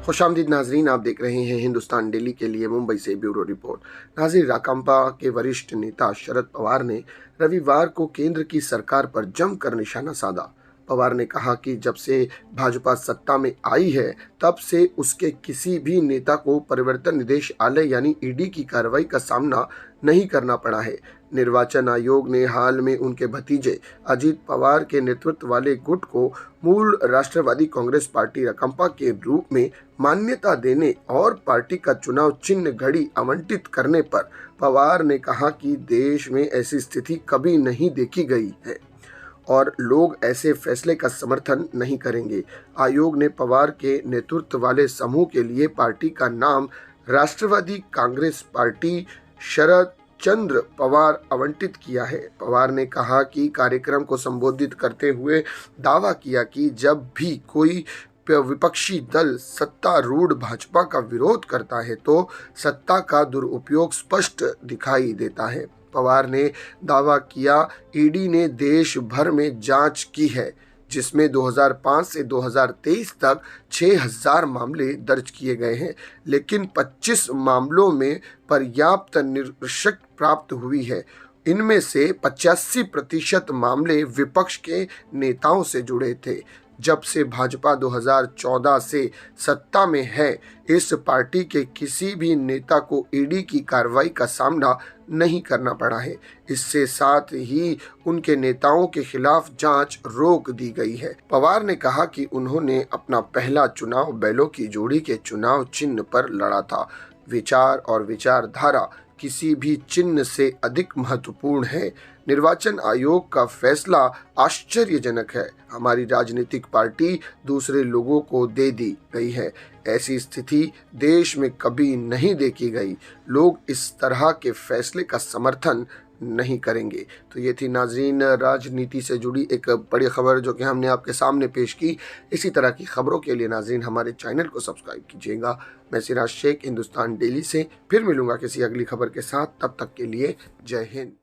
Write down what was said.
खुशामदीद नाजरीन, आप देख रहे हैं हिंदुस्तान डेली के लिए मुंबई से ब्यूरो रिपोर्ट। नाज़रीन, राकांपा के वरिष्ठ नेता शरद पवार ने रविवार को केंद्र की सरकार पर जमकर निशाना साधा। पवार ने कहा कि जब से भाजपा सत्ता में आई है तब से उसके किसी भी नेता को परिवर्तन निदेशालय यानी ईडी की कार्रवाई का सामना नहीं करना पड़ा है। निर्वाचन आयोग ने हाल में उनके भतीजे अजीत पवार के नेतृत्व वाले गुट को मूल राष्ट्रवादी कांग्रेस पार्टी राकांपा के रूप में मान्यता देने और पार्टी का चुनाव चिन्ह घड़ी आवंटित करने पर पवार ने कहा कि देश में ऐसी स्थिति कभी नहीं देखी गई है और लोग ऐसे फैसले का समर्थन नहीं करेंगे। आयोग ने पवार के नेतृत्व वाले समूह के लिए पार्टी का नाम राष्ट्रवादी कांग्रेस पार्टी शरद चंद्र पवार आवंटित किया है। पवार ने कहा कि कार्यक्रम को संबोधित करते हुए दावा किया कि जब भी कोई विपक्षी दल सत्तारूढ़ भाजपा का विरोध करता है तो सत्ता का दुरुपयोग स्पष्ट दिखाई देता है। पवार ने दावा किया, ईडी ने देश भर में जांच की है जिसमें 2005 से 2023 तक 6000 मामले दर्ज किए गए हैं, लेकिन 25 मामलों में पर्याप्त निष्कर्ष प्राप्त हुई है। इनमें से 85% मामले विपक्ष के नेताओं से जुड़े थे। जब से भाजपा 2014 से सत्ता में है, इस पार्टी के किसी भी नेता को ईडी की कार्रवाई का सामना नहीं करना पड़ा है। इससे साथ ही उनके नेताओं के खिलाफ जांच रोक दी गई है। पवार ने कहा कि उन्होंने अपना पहला चुनाव बैलों की जोड़ी के चुनाव चिन्ह पर लड़ा था। विचार और विचारधारा किसी भी चिन्ह से अधिक महत्वपूर्ण है। निर्वाचन आयोग का फैसला आश्चर्यजनक है। हमारी राजनीतिक पार्टी दूसरे लोगों को दे दी गई है। ऐसी स्थिति देश में कभी नहीं देखी गई। लोग इस तरह के फैसले का समर्थन नहीं करेंगे। तो ये थी नाजरीन राजनीति से जुड़ी एक बड़ी खबर जो कि हमने आपके सामने पेश की। इसी तरह की खबरों के लिए नाजरीन हमारे चैनल को सब्सक्राइब कीजिएगा। मैं सिराज शेख, हिंदुस्तान डेली से फिर मिलूंगा किसी अगली खबर के साथ। तब तक के लिए जय हिंद।